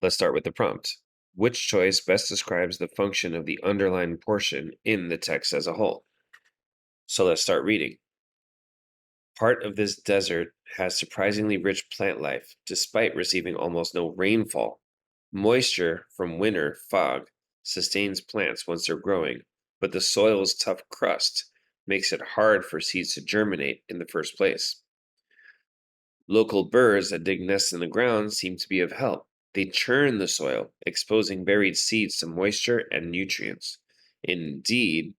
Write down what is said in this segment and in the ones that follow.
Let's start with the prompt. Which choice best describes the function of the underlined portion in the text as a whole? So let's start reading. Part of this desert has surprisingly rich plant life, despite receiving almost no rainfall. Moisture from winter fog sustains plants once they're growing, but the soil's tough crust makes it hard for seeds to germinate in the first place. Local birds that dig nests in the ground seem to be of help. They churn the soil, exposing buried seeds to moisture and nutrients. Indeed,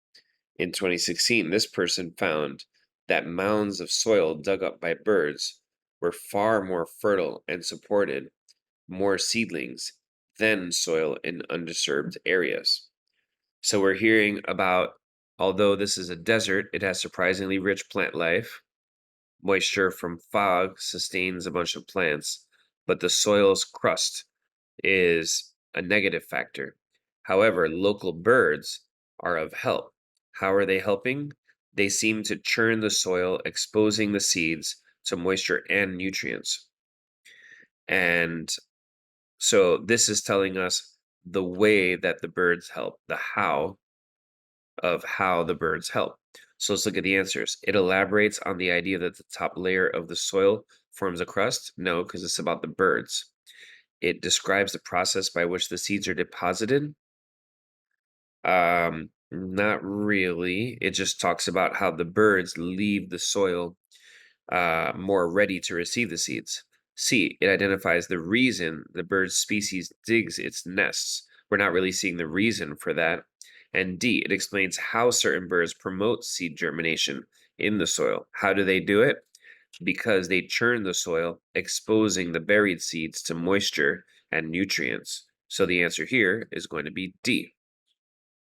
in 2016, this person found that mounds of soil dug up by birds were far more fertile and supported more seedlings than soil in undisturbed areas. So we're hearing about, although this is a desert, it has surprisingly rich plant life. Moisture from fog sustains a bunch of plants, but the soil's crust is a negative factor. However, local birds are of help. How are they helping? They seem to churn the soil, exposing the seeds to moisture and nutrients. And so this is telling us the way that the birds help, the how of how the birds help. So let's look at the answers. It elaborates on the idea that the top layer of the soil forms a crust. No, because it's about the birds. It describes the process by which the seeds are deposited. Not really. It just talks about how the birds leave the soil more ready to receive the seeds. C, it identifies the reason the bird species digs its nests. We're not really seeing the reason for that. And D, it explains how certain birds promote seed germination in the soil. How do they do it? Because they churn the soil, exposing the buried seeds to moisture and nutrients. So the answer here is going to be D.